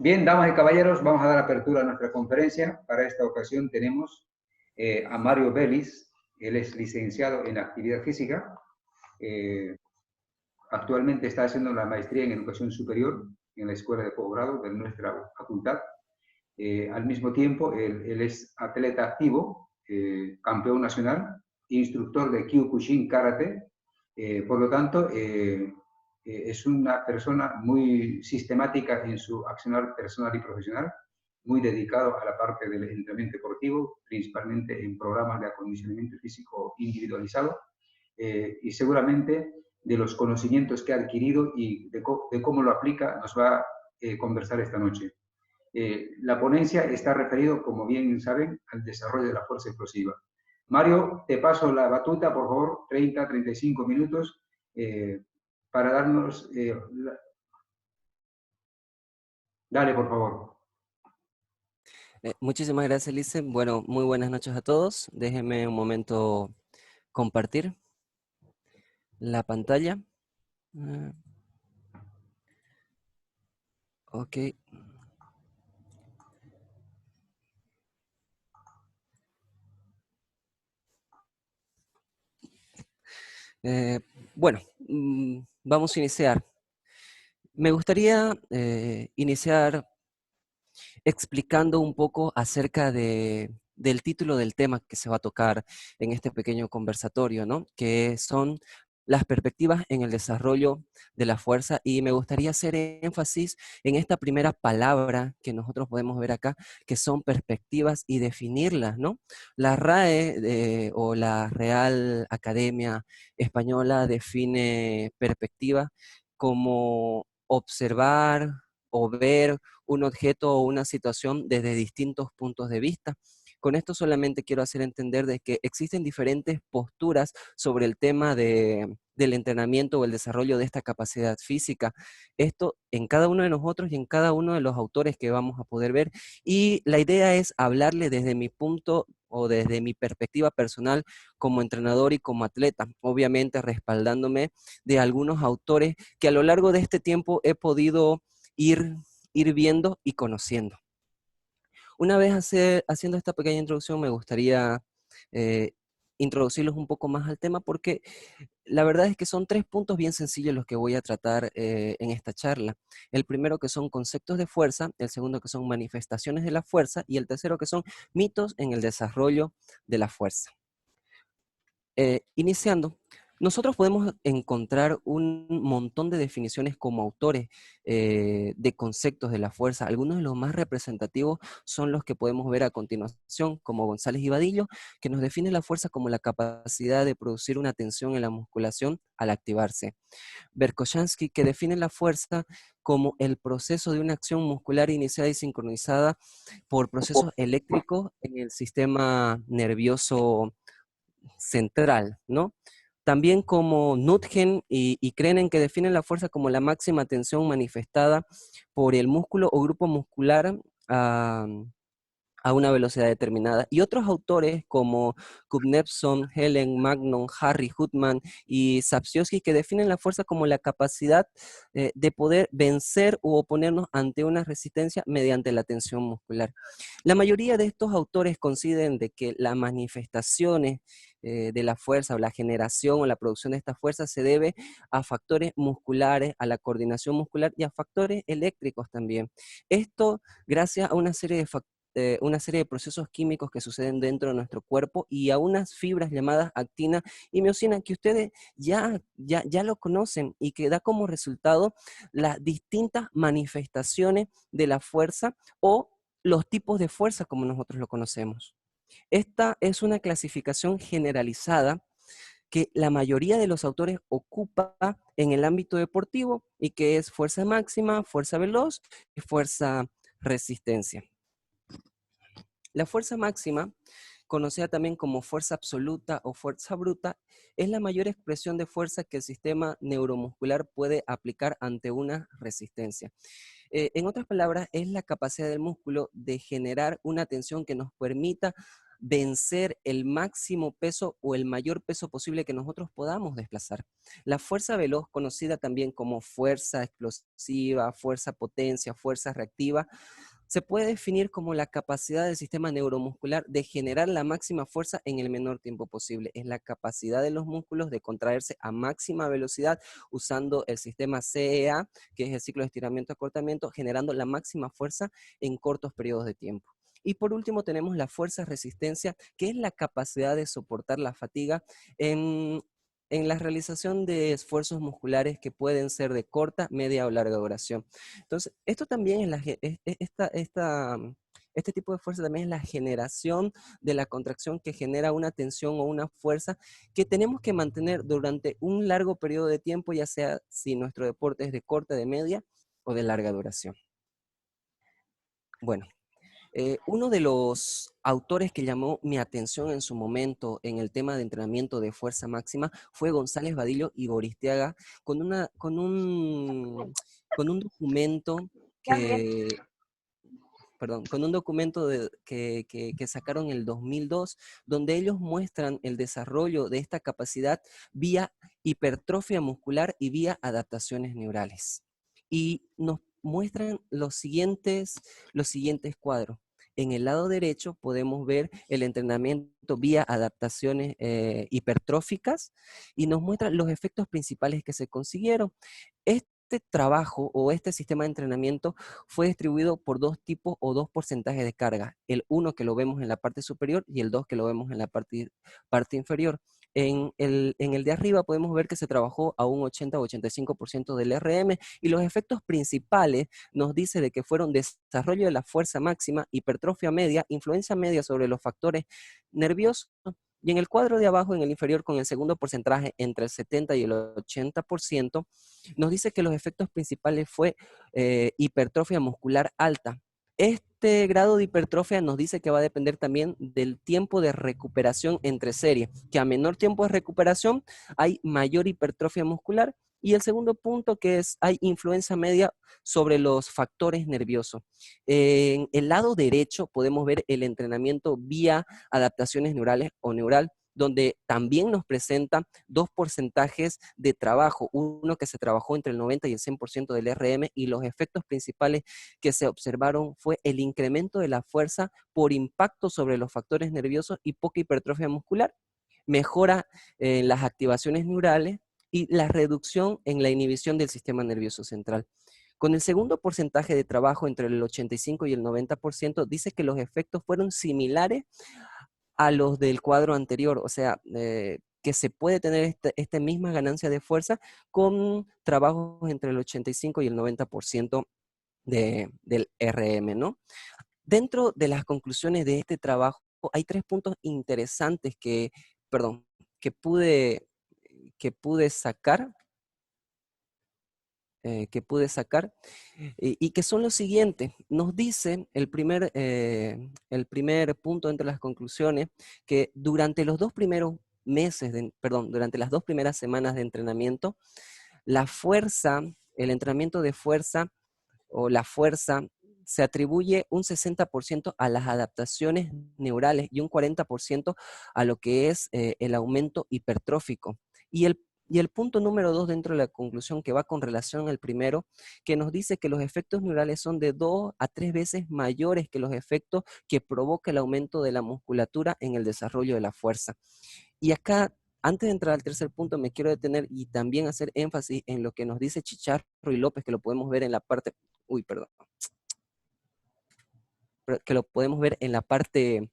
Bien, damas y caballeros, vamos a dar apertura a nuestra conferencia. Para esta ocasión tenemos a Mario Vélez. Él es licenciado en Actividad Física. Actualmente está haciendo la maestría en Educación Superior en la Escuela de Posgrado de nuestra facultad. Al mismo tiempo, él es atleta activo, campeón nacional, instructor de Kyokushin Karate. Por lo tanto, es una persona muy sistemática en su accionar personal y profesional, muy dedicado a la parte del entrenamiento deportivo, principalmente en programas de acondicionamiento físico individualizado, y seguramente de los conocimientos que ha adquirido y de cómo lo aplica nos va a conversar esta noche. La ponencia está referido, como bien saben, al desarrollo de la fuerza explosiva. Mario, te paso la batuta, por favor, 30-35 minutos para darnos... Dale, por favor. Muchísimas gracias, Lice. Bueno, muy buenas noches a todos. Déjenme un momento compartir la pantalla. Ah, ok. Eh, bueno, vamos a iniciar. Me gustaría iniciar explicando un poco acerca del título del tema que se va a tocar en este pequeño conversatorio, ¿no? Que son las perspectivas en el desarrollo de la fuerza, y me gustaría hacer énfasis en esta primera palabra que nosotros podemos ver acá, que son perspectivas, y definirlas, ¿no? La RAE o la Real Academia Española define perspectiva como observar o ver un objeto o una situación desde distintos puntos de vista. Con esto solamente quiero hacer entender de que existen diferentes posturas sobre el tema del entrenamiento o el desarrollo de esta capacidad física. Esto en cada uno de nosotros y en cada uno de los autores que vamos a poder ver. Y la idea es hablarle desde mi punto o desde mi perspectiva personal como entrenador y como atleta, obviamente respaldándome de algunos autores que a lo largo de este tiempo he podido ir viendo y conociendo. Una vez haciendo esta pequeña introducción, me gustaría eh, introducirlos un poco más al tema, porque la verdad es que son tres puntos bien sencillos los que voy a tratar en esta charla. El primero, que son conceptos de fuerza; el segundo, que son manifestaciones de la fuerza; y el tercero, que son mitos en el desarrollo de la fuerza. Iniciando, nosotros podemos encontrar un montón de definiciones como autores de conceptos de la fuerza. Algunos de los más representativos son los que podemos ver a continuación, como González y Vadillo, que nos define la fuerza como la capacidad de producir una tensión en la musculación al activarse. Verkhoshansky, que define la fuerza como el proceso de una acción muscular iniciada y sincronizada por procesos eléctricos en el sistema nervioso central, ¿no? También como Nutgen y Krenen, que definen la fuerza como la máxima tensión manifestada por el músculo o grupo muscular a una velocidad determinada. Y otros autores como Kuznetsov, Helen, Magnon, Harry Hutman y Sapsiowski, que definen la fuerza como la capacidad de poder vencer u oponernos ante una resistencia mediante la tensión muscular. La mayoría de estos autores consideran de que las manifestaciones de la fuerza, o la generación o la producción de esta fuerza, se debe a factores musculares, a la coordinación muscular y a factores eléctricos también. Esto gracias a una serie de procesos químicos que suceden dentro de nuestro cuerpo, y a unas fibras llamadas actina y miocina, que ustedes ya lo conocen, y que da como resultado las distintas manifestaciones de la fuerza o los tipos de fuerza como nosotros lo conocemos. Esta es una clasificación generalizada que la mayoría de los autores ocupa en el ámbito deportivo, y que es fuerza máxima, fuerza veloz y fuerza resistencia. La fuerza máxima, conocida también como fuerza absoluta o fuerza bruta, es la mayor expresión de fuerza que el sistema neuromuscular puede aplicar ante una resistencia. En otras palabras, es la capacidad del músculo de generar una tensión que nos permita vencer el máximo peso o el mayor peso posible que nosotros podamos desplazar. La fuerza veloz, conocida también como fuerza explosiva, fuerza potencia, fuerza reactiva, se puede definir como la capacidad del sistema neuromuscular de generar la máxima fuerza en el menor tiempo posible. Es la capacidad de los músculos de contraerse a máxima velocidad usando el sistema CEA, que es el ciclo de estiramiento-acortamiento, generando la máxima fuerza en cortos periodos de tiempo. Y por último tenemos la fuerza resistencia, que es la capacidad de soportar la fatiga en la realización de esfuerzos musculares que pueden ser de corta, media o larga duración. Entonces, esto también es este tipo de fuerza también es la generación de la contracción que genera una tensión o una fuerza que tenemos que mantener durante un largo periodo de tiempo, ya sea si nuestro deporte es de corta, de media o de larga duración. Bueno, uno de los autores que llamó mi atención en su momento en el tema de entrenamiento de fuerza máxima fue González Vadillo y Goristiaga con un documento que, perdón, con un documento que sacaron en el 2002, donde ellos muestran el desarrollo de esta capacidad vía hipertrofia muscular y vía adaptaciones neurales. Y nos muestran los siguientes cuadros. En el lado derecho podemos ver el entrenamiento vía adaptaciones hipertróficas y nos muestra los efectos principales que se consiguieron. Este trabajo o este sistema de entrenamiento fue distribuido por dos tipos o dos porcentajes de carga. El uno que lo vemos en la parte superior y el dos que lo vemos en la parte inferior. En el de arriba podemos ver que se trabajó a un 80 o 85% del RM y los efectos principales nos dice de que fueron desarrollo de la fuerza máxima, hipertrofia media, influencia media sobre los factores nerviosos. Y en el cuadro de abajo, en el inferior, con el segundo porcentaje entre el 70 y el 80%, nos dice que los efectos principales fue hipertrofia muscular alta. Este grado de hipertrofia nos dice que va a depender también del tiempo de recuperación entre series, que a menor tiempo de recuperación hay mayor hipertrofia muscular. Y el segundo punto que es, hay influencia media sobre los factores nerviosos. En el lado derecho podemos ver el entrenamiento vía adaptaciones neurales o neural, donde también nos presenta dos porcentajes de trabajo, uno que se trabajó entre el 90 y el 100% del RM, y los efectos principales que se observaron fue el incremento de la fuerza por impacto sobre los factores nerviosos y poca hipertrofia muscular, mejora en las activaciones neurales y la reducción en la inhibición del sistema nervioso central. Con el segundo porcentaje de trabajo entre el 85 y el 90%, dice que los efectos fueron similares a los del cuadro anterior, o sea, que se puede tener esta misma ganancia de fuerza con trabajos entre el 85 y el 90% del RM, ¿no? Dentro de las conclusiones de este trabajo hay tres puntos interesantes perdón, que pude sacar, y que son los siguientes. Nos dice el primer punto entre las conclusiones que durante los dos primeros meses, durante las dos primeras semanas de entrenamiento, la fuerza, el entrenamiento de fuerza o la fuerza se atribuye un 60% a las adaptaciones neurales y un 40% a lo que es el aumento hipertrófico. Y el punto número 2 dentro de la conclusión, que va con relación al primero, que nos dice que los efectos neurales son de 2 a 3 veces mayores que los efectos que provoca el aumento de la musculatura en el desarrollo de la fuerza. Y acá, antes de entrar al tercer punto, me quiero detener y también hacer énfasis en lo que nos dice Chicharro y López, que lo podemos ver en la parte, que lo podemos ver en la parte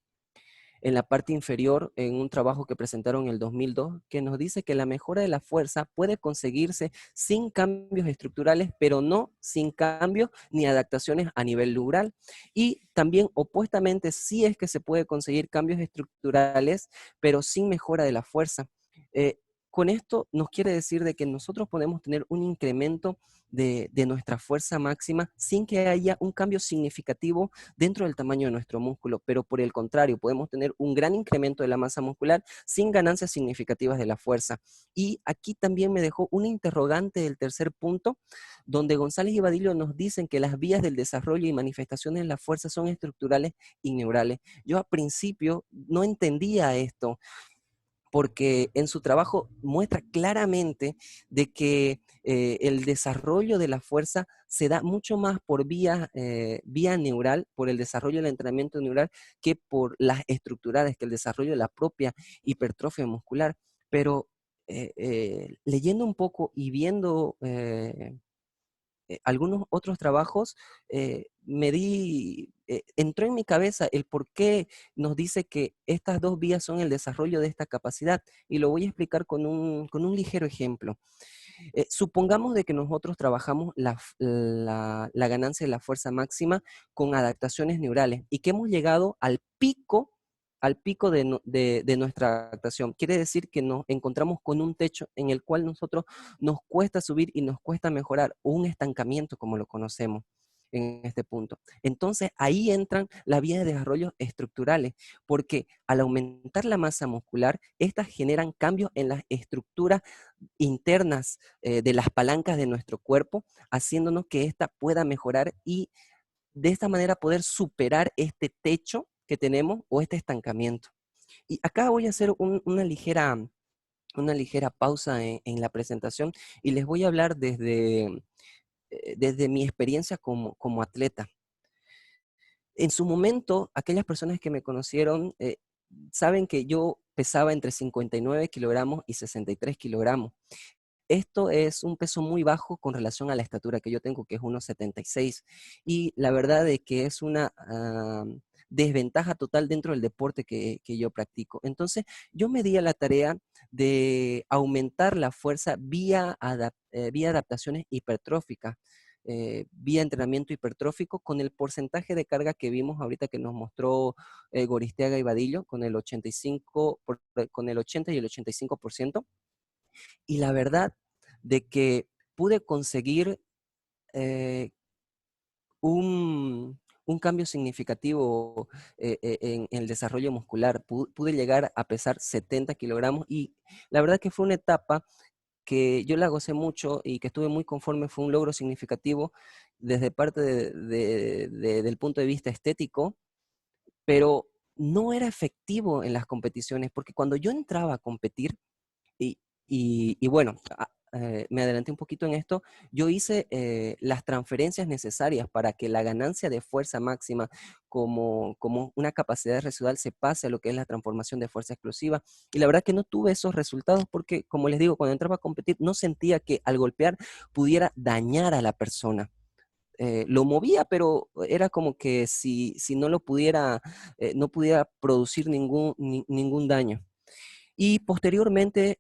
inferior, en un trabajo que presentaron en el 2002, que nos dice que la mejora de la fuerza puede conseguirse sin cambios estructurales, pero no sin cambios ni adaptaciones a nivel neural. Y también, opuestamente, sí es que se puede conseguir cambios estructurales, pero sin mejora de la fuerza. con esto nos quiere decir de que nosotros podemos tener un incremento de nuestra fuerza máxima sin que haya un cambio significativo dentro del tamaño de nuestro músculo, pero por el contrario, podemos tener un gran incremento de la masa muscular sin ganancias significativas de la fuerza. Y aquí también me dejó una interrogante del tercer punto, donde González y Vadillo nos dicen que las vías del desarrollo y manifestaciones de la fuerza son estructurales y neurales. Yo al principio no entendía esto, porque en su trabajo muestra claramente de que el desarrollo de la fuerza se da mucho más por vía neural, por el desarrollo del entrenamiento neural, que por las estructurales, que el desarrollo de la propia hipertrofia muscular. Pero leyendo un poco y viendo algunos otros trabajos, entró en mi cabeza el por qué nos dice que estas dos vías son el desarrollo de esta capacidad, y lo voy a explicar con un ligero ejemplo. Supongamos de que nosotros trabajamos la ganancia de la fuerza máxima con adaptaciones neurales y que hemos llegado al pico de nuestra adaptación. Quiere decir que nos encontramos con un techo en el cual nosotros nos cuesta subir y nos cuesta mejorar, o un estancamiento como lo conocemos en este punto. Entonces ahí entran las vías de desarrollo estructurales, porque al aumentar la masa muscular, estas generan cambios en las estructuras internas de las palancas de nuestro cuerpo, haciéndonos que ésta pueda mejorar y de esta manera poder superar este techo que tenemos o este estancamiento. Y acá voy a hacer una ligera pausa en la presentación y les voy a hablar desde mi experiencia como atleta. En su momento, aquellas personas que me conocieron saben que yo pesaba entre 59 kilogramos y 63 kilogramos. Esto es un peso muy bajo con relación a la estatura que yo tengo, que es 1,76. Y la verdad es que es una desventaja total dentro del deporte que yo practico. Entonces, yo me di a la tarea de aumentar la fuerza vía adaptaciones hipertróficas, vía entrenamiento hipertrófico, con el porcentaje de carga que vimos ahorita que nos mostró Goristiaga y Vadillo, con el 80 y el 85%. Y la verdad de que pude conseguir eh, un cambio significativo en el desarrollo muscular. Pude llegar a pesar 70 kilogramos y la verdad que fue una etapa que yo la gocé mucho y que estuve muy conforme. Fue un logro significativo desde parte del punto de vista estético, pero no era efectivo en las competiciones, porque cuando yo entraba a competir, y, y bueno, me adelanté un poquito en esto. Yo hice las transferencias necesarias para que la ganancia de fuerza máxima como una capacidad residual se pase a lo que es la transformación de fuerza explosiva. Y la verdad que no tuve esos resultados porque, como les digo, cuando entraba a competir no sentía que al golpear pudiera dañar a la persona. Lo movía, pero era como que si no lo pudiera, no pudiera producir ningún daño. Y posteriormente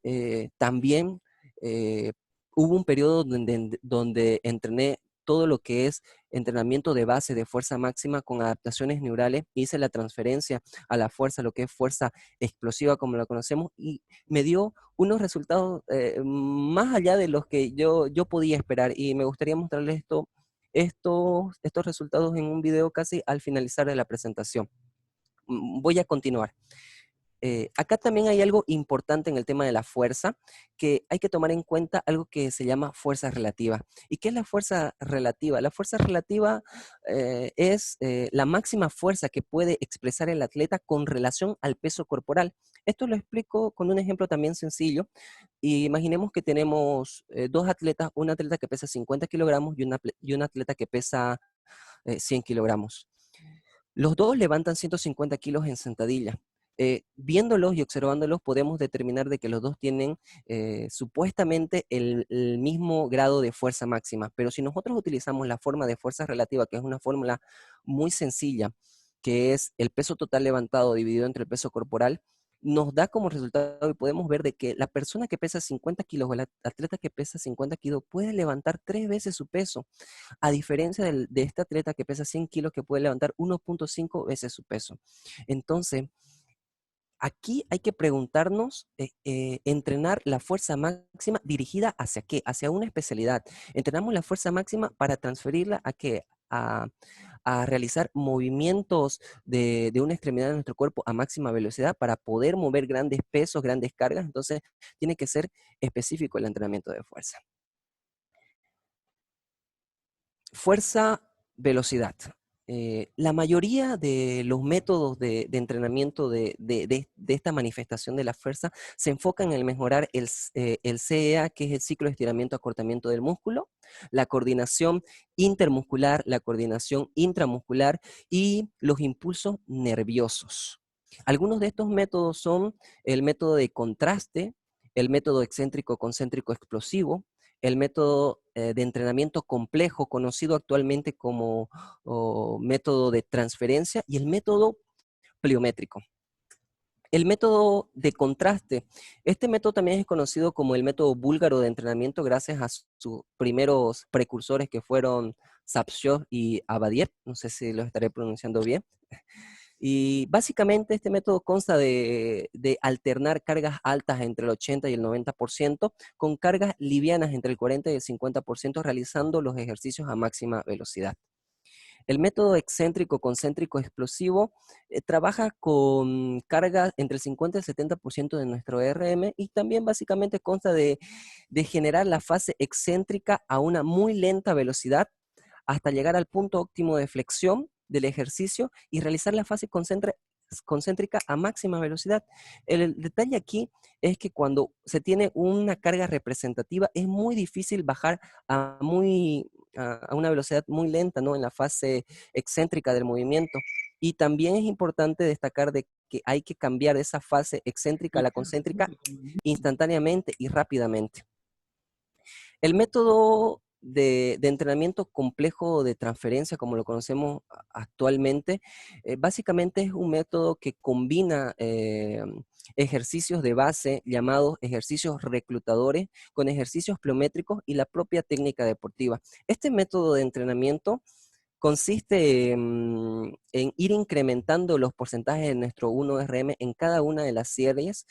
también eh, hubo un periodo donde entrené todo lo que es entrenamiento de base de fuerza máxima con adaptaciones neurales. Hice la transferencia a la fuerza, lo que es fuerza explosiva como la conocemos, y me dio unos resultados más allá de los que yo podía esperar. Y me gustaría mostrarles estos resultados en un video casi al finalizar de la presentación. Voy a continuar. Acá también hay algo importante en el tema de la fuerza, que hay que tomar en cuenta algo que se llama fuerza relativa. ¿Y qué es la fuerza relativa? La fuerza relativa es la máxima fuerza que puede expresar el atleta con relación al peso corporal. Esto lo explico con un ejemplo también sencillo. Imaginemos que tenemos dos atletas, un atleta que pesa 50 kilogramos y un atleta que pesa 100 kilogramos. Los dos levantan 150 kilos en sentadilla. Viéndolos y observándolos podemos determinar de que los dos tienen supuestamente el mismo grado de fuerza máxima, pero si nosotros utilizamos la forma de fuerza relativa, que es una fórmula muy sencilla, que es el peso total levantado dividido entre el peso corporal, nos da como resultado y podemos ver de que la persona que pesa 50 kilos o el atleta que pesa 50 kilos puede levantar 3 veces su peso, a diferencia de este atleta que pesa 100 kilos que puede levantar 1,5 veces su peso. Entonces, Aquí hay que preguntarnos, entrenar la fuerza máxima dirigida hacia qué, hacia una especialidad. Entrenamos la fuerza máxima para transferirla a qué, a realizar movimientos de una extremidad de nuestro cuerpo a máxima velocidad para poder mover grandes pesos, grandes cargas. Entonces, tiene que ser específico el entrenamiento de fuerza. Fuerza, velocidad. La mayoría de los métodos de entrenamiento de esta manifestación de la fuerza se enfocan en mejorar el CEA, que es el ciclo de estiramiento-acortamiento del músculo, la coordinación intermuscular, la coordinación intramuscular y los impulsos nerviosos. Algunos de estos métodos son el método de contraste, el método excéntrico-concéntrico explosivo, el método de entrenamiento complejo, conocido actualmente como método de transferencia, y el método pliométrico. El método de contraste. Este método también es conocido como el método búlgaro de entrenamiento gracias a sus primeros precursores que fueron Sapshov y Abadiev. No sé si lo estaré pronunciando bien. Y básicamente este método consta de alternar cargas altas entre el 80 y el 90% con cargas livianas entre el 40 y el 50% realizando los ejercicios a máxima velocidad. El método excéntrico concéntrico explosivo trabaja con cargas entre el 50 y el 70% de nuestro RM y también básicamente consta de generar la fase excéntrica a una muy lenta velocidad hasta llegar al punto óptimo de flexión del ejercicio y realizar la fase concéntrica a máxima velocidad. El detalle aquí es que cuando se tiene una carga representativa es muy difícil bajar a una velocidad muy lenta, ¿no? En la fase excéntrica del movimiento. Y también es importante destacar de que hay que cambiar esa fase excéntrica a la concéntrica instantáneamente y rápidamente. El método de entrenamiento complejo de transferencia, como lo conocemos actualmente, básicamente es un método que combina ejercicios de base llamados ejercicios reclutadores con ejercicios pliométricos y la propia técnica deportiva. Este método de entrenamiento consiste en ir incrementando los porcentajes de nuestro 1RM en cada una de las series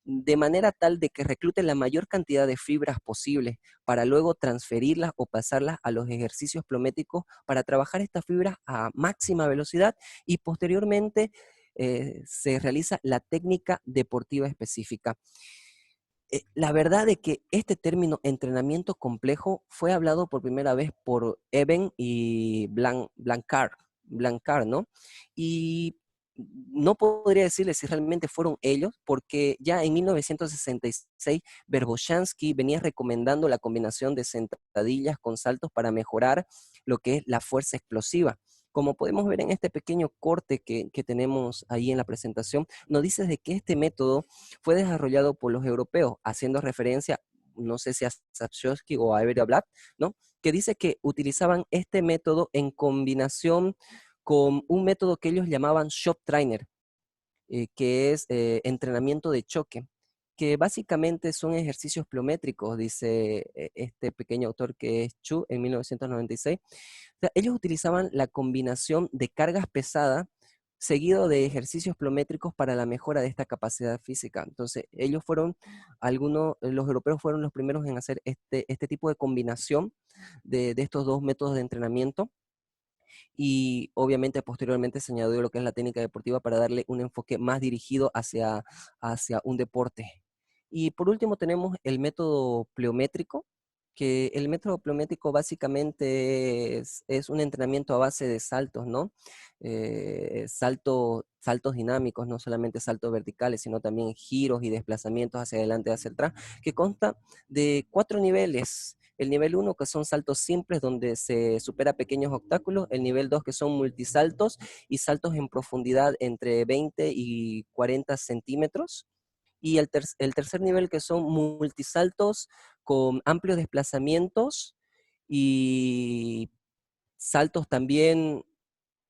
de manera tal de que reclute la mayor cantidad de fibras posibles para luego transferirlas o pasarlas a los ejercicios pliométricos para trabajar estas fibras a máxima velocidad y posteriormente se realiza la técnica deportiva específica. La verdad de que este término entrenamiento complejo fue hablado por primera vez por Eben y Blanchard, ¿no? Y no podría decirles si realmente fueron ellos, porque ya en 1966 Verboshansky venía recomendando la combinación de sentadillas con saltos para mejorar lo que es la fuerza explosiva. Como podemos ver en este pequeño corte que tenemos ahí en la presentación, nos dice de que este método fue desarrollado por los europeos, haciendo referencia, no sé si a Sapshovsky o a Avery Blatt, ¿no? Que dice que utilizaban este método en combinación con un método que ellos llamaban shock trainer, que es entrenamiento de choque, que básicamente son ejercicios pliométricos, dice este pequeño autor que es Chu en 1996. O sea, ellos utilizaban la combinación de cargas pesadas seguido de ejercicios pliométricos para la mejora de esta capacidad física. Entonces, los europeos fueron los primeros en hacer este tipo de combinación de estos dos métodos de entrenamiento y obviamente posteriormente se añadió lo que es la técnica deportiva para darle un enfoque más dirigido hacia un deporte. Y por último tenemos el método pliométrico, que el método pliométrico básicamente es un entrenamiento a base de saltos, ¿no? Saltos dinámicos, no solamente saltos verticales, sino también giros y desplazamientos hacia adelante y hacia atrás, que consta de 4 niveles. El nivel 1, que son saltos simples, donde se supera pequeños obstáculos. El nivel 2, que son multisaltos y saltos en profundidad entre 20 y 40 centímetros. Y el tercer nivel, que son multisaltos con amplios desplazamientos y saltos también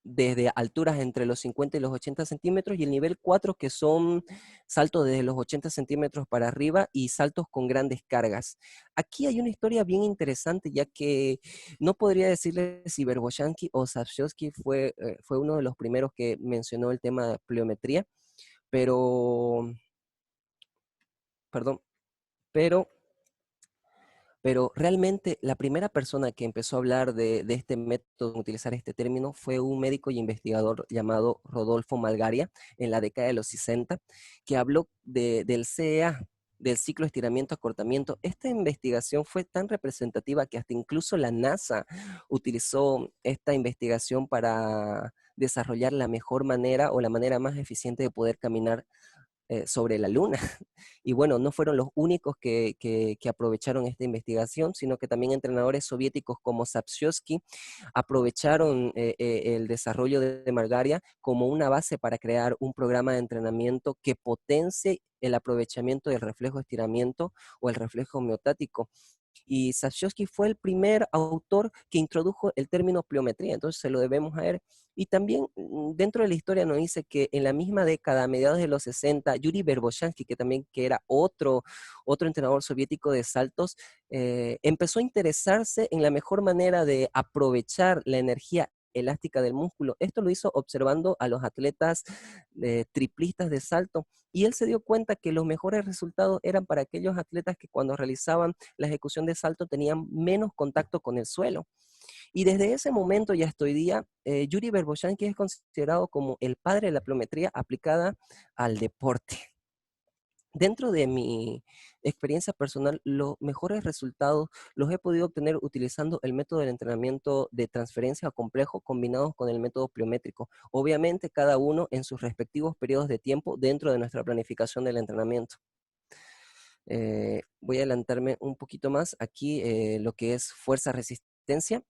desde alturas entre los 50 y los 80 centímetros, y el nivel 4, que son saltos desde los 80 centímetros para arriba y saltos con grandes cargas. Aquí hay una historia bien interesante, ya que no podría decirle si Verboshansky o Sapshovsky fue uno de los primeros que mencionó el tema de pliometría, pero, perdón, pero realmente la primera persona que empezó a hablar de este método, utilizar este término, fue un médico y investigador llamado Rodolfo Malgaria en la década de los 60, que habló del CEA, del ciclo estiramiento-acortamiento. Esta investigación fue tan representativa que hasta incluso la NASA utilizó esta investigación para desarrollar la mejor manera o la manera más eficiente de poder caminar sobre la Luna. Y bueno, no fueron los únicos que aprovecharon esta investigación, sino que también entrenadores soviéticos como Sapshovsky aprovecharon el desarrollo de Margaria como una base para crear un programa de entrenamiento que potencie el aprovechamiento del reflejo estiramiento o el reflejo homeotático. Y Sapshovsky fue el primer autor que introdujo el término pliometría, entonces se lo debemos a él. Y también dentro de la historia nos dice que en la misma década, a mediados de los 60, Yuri Verboshansky, que era otro entrenador soviético de saltos, empezó a interesarse en la mejor manera de aprovechar la energía elástica del músculo. Esto lo hizo observando a los atletas triplistas de salto, y él se dio cuenta que los mejores resultados eran para aquellos atletas que cuando realizaban la ejecución de salto tenían menos contacto con el suelo. Y desde ese momento y hasta hoy día, Yuri Verboshansky es considerado como el padre de la pliometría aplicada al deporte. Dentro de mi experiencia personal, los mejores resultados los he podido obtener utilizando el método del entrenamiento de transferencia complejo combinados con el método pliométrico. Obviamente, cada uno en sus respectivos periodos de tiempo dentro de nuestra planificación del entrenamiento. Voy a adelantarme un poquito más aquí, lo que es fuerza-resistencia.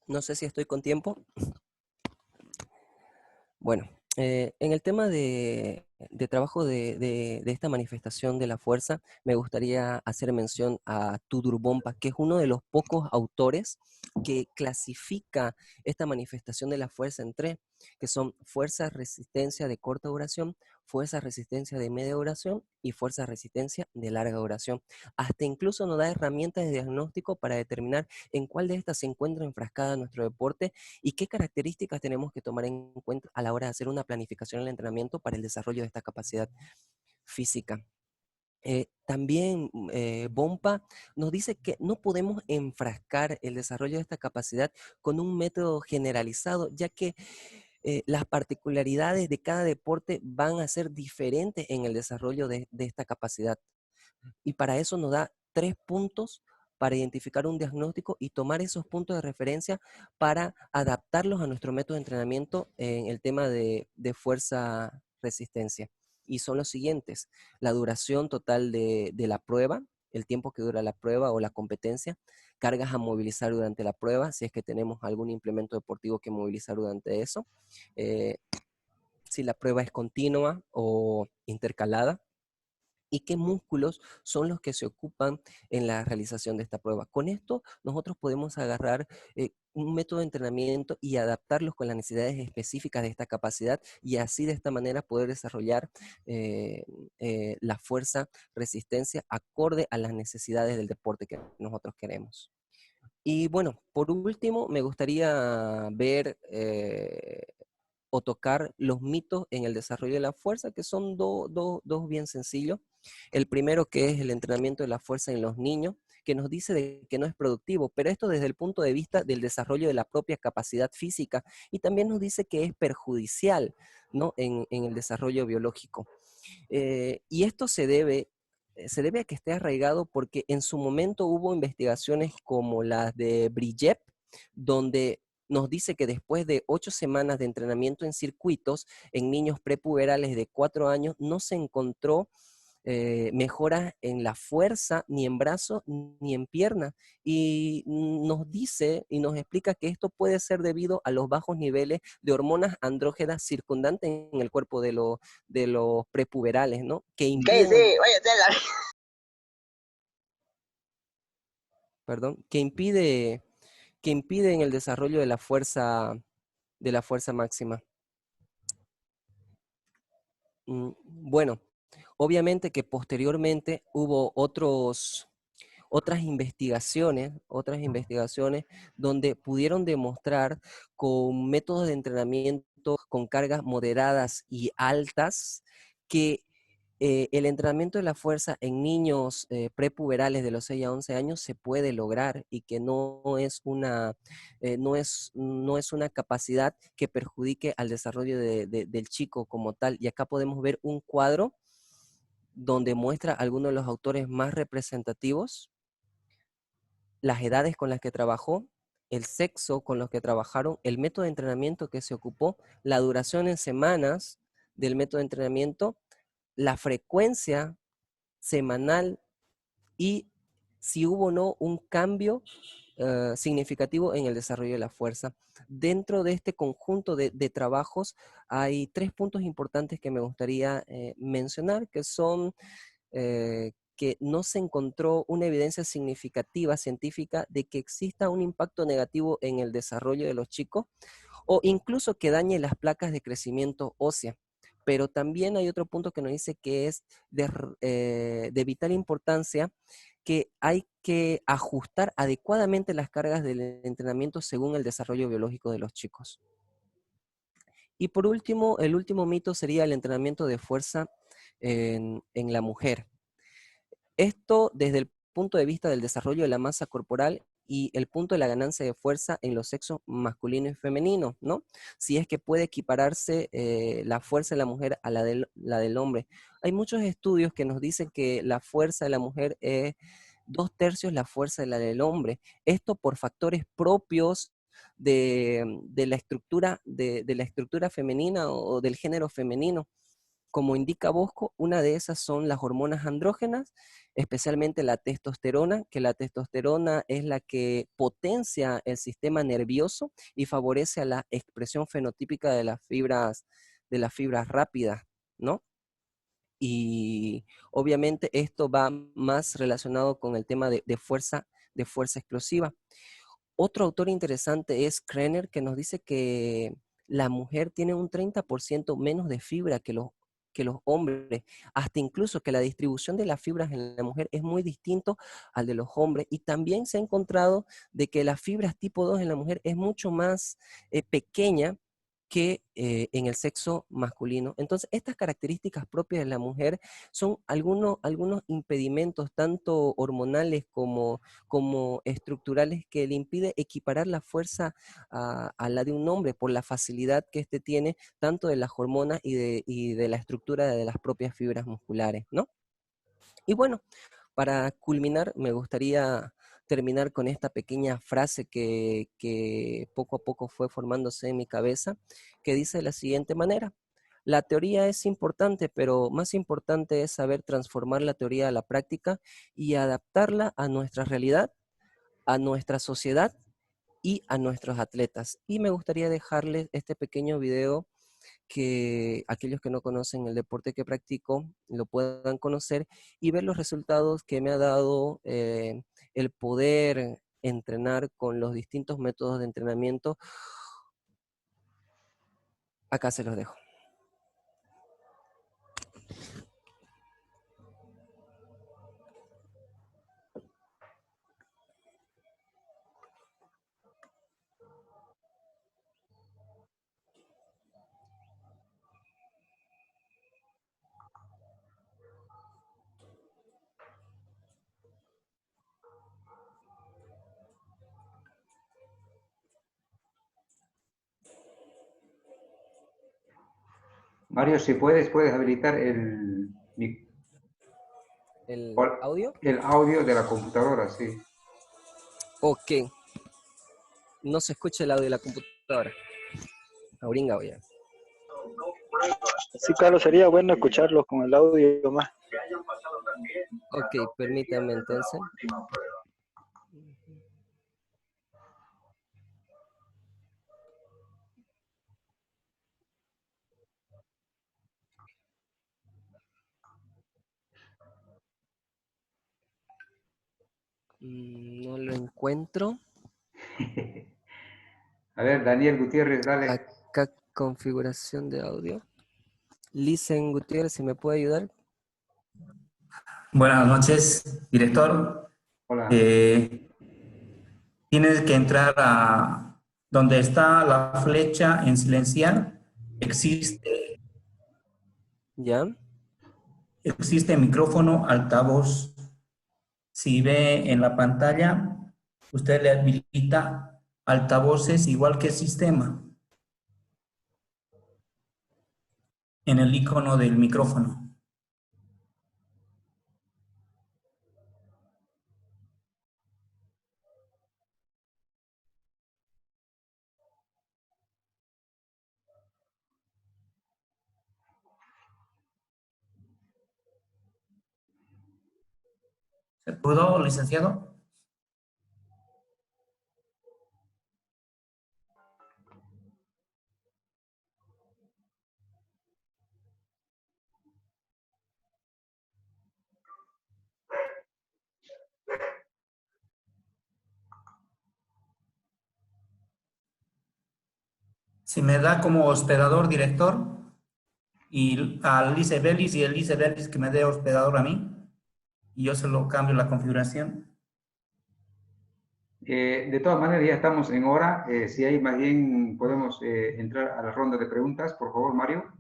No sé si estoy con tiempo. Bueno, en el tema de trabajo de esta manifestación de la fuerza, me gustaría hacer mención a Tudor Bompa, que es uno de los pocos autores que clasifica esta manifestación de la fuerza en tres, que son fuerza resistencia de corta duración, fuerza resistencia de media duración y fuerza resistencia de larga duración. Hasta incluso nos da herramientas de diagnóstico para determinar en cuál de estas se encuentra enfrascada nuestro deporte y qué características tenemos que tomar en cuenta a la hora de hacer una planificación del entrenamiento para el desarrollo de esta capacidad física. También Bompa nos dice que no podemos enfrascar el desarrollo de esta capacidad con un método generalizado, ya que las particularidades de cada deporte van a ser diferentes en el desarrollo de esta capacidad. Y para eso nos da 3 puntos para identificar un diagnóstico y tomar esos puntos de referencia para adaptarlos a nuestro método de entrenamiento en el tema de fuerza-resistencia. Y son los siguientes: la duración total de la prueba, el tiempo que dura la prueba o la competencia, cargas a movilizar durante la prueba, si es que tenemos algún implemento deportivo que movilizar durante eso, eh, si la prueba es continua o intercalada, y qué músculos son los que se ocupan en la realización de esta prueba. Con esto nosotros podemos agarrar un método de entrenamiento y adaptarlos con las necesidades específicas de esta capacidad, y así de esta manera poder desarrollar la fuerza, resistencia acorde a las necesidades del deporte que nosotros queremos. Y bueno, por último, me gustaría ver o tocar los mitos en el desarrollo de la fuerza, que son dos bien sencillos. El primero, que es el entrenamiento de la fuerza en los niños, que nos dice de que no es productivo, pero esto desde el punto de vista del desarrollo de la propia capacidad física, y también nos dice que es perjudicial, ¿no?, en el desarrollo biológico. Y esto se debe a que esté arraigado porque en su momento hubo investigaciones como las de Brillet, donde nos dice que después de 8 semanas de entrenamiento en circuitos en niños prepuberales de 4 años no se encontró mejoras en la fuerza, ni en brazo, ni en pierna. Y nos dice y nos explica que esto puede ser debido a los bajos niveles de hormonas andrógenas circundantes en el cuerpo de los prepuberales, ¿no? Que impiden, perdón, que impiden el desarrollo de la fuerza máxima. Bueno, obviamente que posteriormente hubo otras investigaciones donde pudieron demostrar con métodos de entrenamiento con cargas moderadas y altas que el entrenamiento de la fuerza en niños prepuberales de los 6 a 11 años se puede lograr y que no es una capacidad que perjudique al desarrollo del chico como tal. Y acá podemos ver un cuadro donde muestra algunos de los autores más representativos, las edades con las que trabajó, el sexo con los que trabajaron, el método de entrenamiento que se ocupó, la duración en semanas del método de entrenamiento, la frecuencia semanal y si hubo o no un cambio significativo en el desarrollo de la fuerza. Dentro de este conjunto de trabajos hay 3 puntos importantes que me gustaría mencionar, que son que no se encontró una evidencia significativa científica de que exista un impacto negativo en el desarrollo de los chicos o incluso que dañe las placas de crecimiento ósea. Pero también hay otro punto que nos dice que es de vital importancia, que hay que ajustar adecuadamente las cargas del entrenamiento según el desarrollo biológico de los chicos. Y por último, el último mito sería el entrenamiento de fuerza en la mujer. Esto desde el punto de vista del desarrollo de la masa corporal y el punto de la ganancia de fuerza en los sexos masculino y femenino, ¿no? Si es que puede equipararse la fuerza de la mujer a la del hombre. Hay muchos estudios que nos dicen que la fuerza de la mujer es 2/3 la fuerza de la del hombre. Esto por factores propios de la estructura femenina o del género femenino. Como indica Bosco, una de esas son las hormonas andrógenas, especialmente la testosterona, que la testosterona es la que potencia el sistema nervioso y favorece a la expresión fenotípica de las fibras rápidas, ¿no? Y obviamente esto va más relacionado con el tema de fuerza explosiva. Otro autor interesante es Krenner, que nos dice que la mujer tiene un 30% menos de fibra que los hombres, hasta incluso que la distribución de las fibras en la mujer es muy distinto al de los hombres. Y también se ha encontrado de que las fibras tipo 2 en la mujer es mucho más pequeña que en el sexo masculino. Entonces, estas características propias de la mujer son algunos impedimentos, tanto hormonales como estructurales, que le impide equiparar la fuerza a la de un hombre por la facilidad que éste tiene, tanto de las hormonas y de la estructura de las propias fibras musculares, ¿no? Y bueno, para culminar, me gustaría terminar con esta pequeña frase que poco a poco fue formándose en mi cabeza, que dice de la siguiente manera: la teoría es importante, pero más importante es saber transformar la teoría a la práctica y adaptarla a nuestra realidad, a nuestra sociedad y a nuestros atletas. Y me gustaría dejarles este pequeño video que aquellos que no conocen el deporte que practico lo puedan conocer y ver los resultados que me ha dado el poder entrenar con los distintos métodos de entrenamiento. Acá se los dejo. Mario, si puedes habilitar ¿El audio? el audio de la computadora, sí. Ok, no se escucha el audio de la computadora. Auringa, voy a... Sí, Carlos, sería bueno escucharlos con el audio más. Ok, permítame entonces. No lo encuentro. A ver, Daniel Gutiérrez, dale. Acá, configuración de audio. Listen Gutiérrez, si me puede ayudar. Buenas noches, director. Hola. Eh, Tienes que entrar a donde está la flecha en silenciar. Existe, ¿Ya? existe micrófono, altavoz. Si ve en la pantalla, usted le habilita altavoces igual que el sistema en el icono del micrófono. ¿Se pudo, licenciado? Si me da como hospedador director y a Lice Bellis y el Lice Bellis que me dé hospedador a mí y yo se lo cambio la configuración. De todas maneras, ya estamos en hora. Si hay más bien, podemos entrar a la ronda de preguntas, por favor, Mario.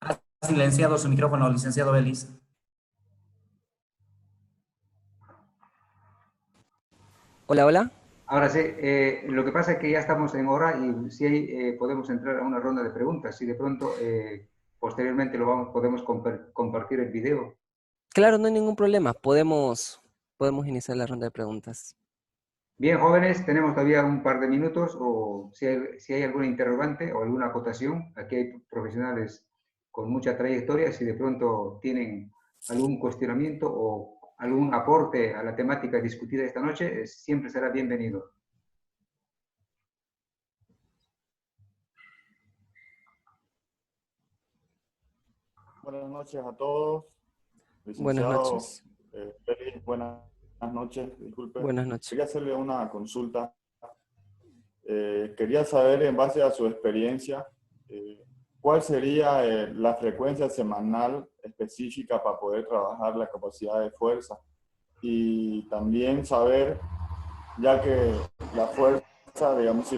Ha silenciado su micrófono, licenciado Bellis. Hola, hola. Ahora sí, lo que pasa es que ya estamos en hora y si hay, podemos entrar a una ronda de preguntas. Si de pronto, posteriormente podemos compartir el video. Claro, no hay ningún problema. Podemos iniciar la ronda de preguntas. Bien, jóvenes, tenemos todavía un par de minutos o si hay alguna interrogante o alguna acotación, aquí hay profesionales con mucha trayectoria, si de pronto tienen algún cuestionamiento o algún aporte a la temática discutida esta noche, siempre será bienvenido. Buenas noches a todos. Buenas Licenciado noches. Félix, buenas noches, disculpe. Buenas noches. Quería hacerle una consulta. Quería saber, en base a su experiencia, ¿cuál sería la frecuencia semanal específica para poder trabajar la capacidad de fuerza? Y también saber, ya que la fuerza, digamos,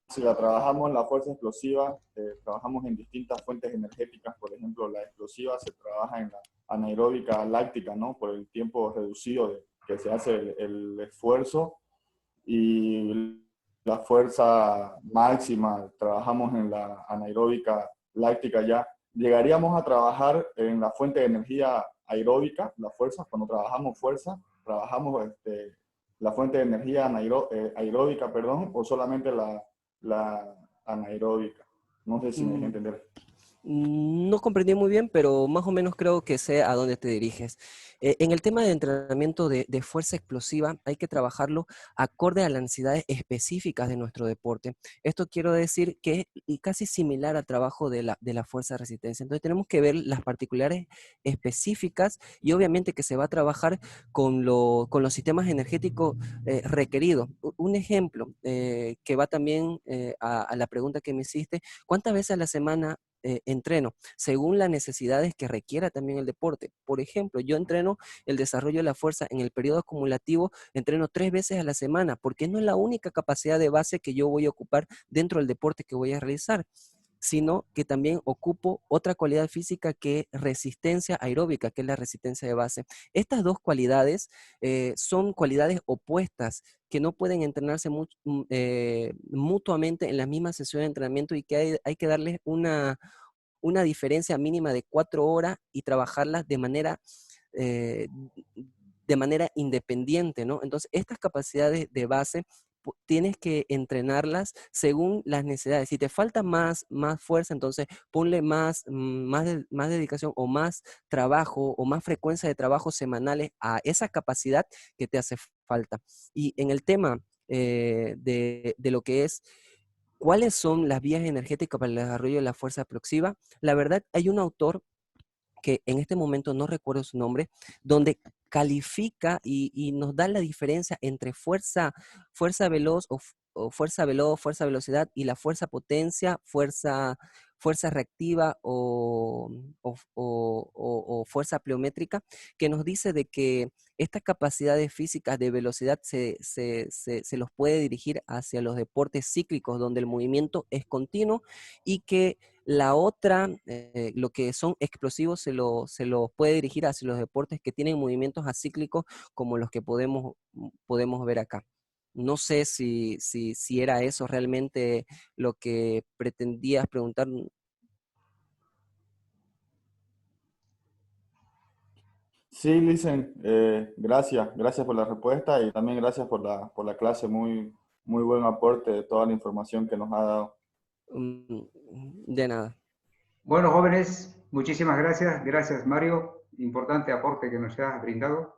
si la trabajamos, la fuerza explosiva, trabajamos en distintas fuentes energéticas. Por ejemplo, la explosiva se trabaja en la anaeróbica láctica, ¿no? Por el tiempo reducido que se hace el esfuerzo. Y la fuerza máxima, trabajamos en la anaeróbica láctica ya. Llegaríamos a trabajar en la fuente de energía aeróbica, la fuerza, cuando trabajamos fuerza, trabajamos la fuente de energía aeróbica, perdón, o solamente la anaeróbica. No sé si me deje Mm, entender. No comprendí muy bien, pero más o menos creo que sé a dónde te diriges. En el tema de entrenamiento de fuerza explosiva, hay que trabajarlo acorde a las necesidades específicas de nuestro deporte. Esto quiero decir que es casi similar al trabajo de la fuerza de resistencia. Entonces tenemos que ver las particulares específicas y obviamente que se va a trabajar con los sistemas energéticos requeridos. Un ejemplo que va también a la pregunta que me hiciste, ¿cuántas veces a la semana entreno según las necesidades que requiera también el deporte? Por ejemplo, yo entreno el desarrollo de la fuerza en el periodo acumulativo, entreno 3 veces a la semana, porque no es la única capacidad de base que yo voy a ocupar dentro del deporte que voy a realizar, sino que también ocupo otra cualidad física que es resistencia aeróbica, que es la resistencia de base. Estas dos cualidades son cualidades opuestas que no pueden entrenarse mutuamente en la misma sesión de entrenamiento y que hay que darles una diferencia mínima de 4 horas y trabajarlas eh, de manera independiente, ¿no? Entonces, estas capacidades de base tienes que entrenarlas según las necesidades. Si te falta más fuerza, entonces ponle más dedicación o más trabajo o más frecuencia de trabajo semanales a esa capacidad que te hace falta. Y en el tema de lo que es cuáles son las vías energéticas para el desarrollo de la fuerza explosiva, la verdad hay un autor que en este momento no recuerdo su nombre, donde califica y nos da la diferencia entre fuerza veloz o fuerza veloz, fuerza velocidad, y la fuerza potencia, fuerza reactiva o fuerza pliométrica, que nos dice de que estas capacidades físicas de velocidad se los puede dirigir hacia los deportes cíclicos, donde el movimiento es continuo, y que la otra, lo que son explosivos, se lo puede dirigir hacia los deportes que tienen movimientos acíclicos, como los que podemos ver acá. No sé si era eso realmente lo que pretendías preguntar. Sí, Licen, gracias por la respuesta y también gracias por la clase, muy buen aporte de toda la información que nos ha dado. De nada. Bueno, jóvenes, muchísimas gracias. Gracias, Mario. Importante aporte que nos has brindado.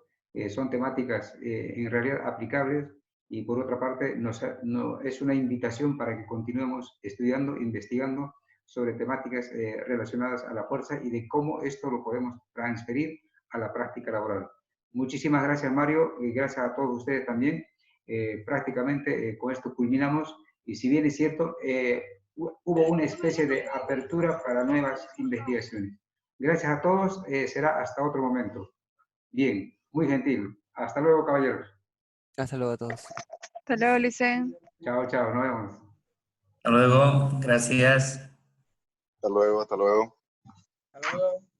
Son temáticas en realidad aplicables y por otra parte es una invitación para que continuemos estudiando, investigando sobre temáticas relacionadas a la fuerza y de cómo esto lo podemos transferir a la práctica laboral. Muchísimas gracias, Mario, y gracias a todos ustedes también. Prácticamente con esto culminamos y si bien es cierto, hubo una especie de apertura para nuevas investigaciones. Gracias a todos, será hasta otro momento. Bien, muy gentil. Hasta luego, caballeros. Hasta luego a todos. Hasta luego, Licen. Chao, chao, nos vemos. Hasta luego, gracias. Hasta luego, hasta luego. Hasta luego.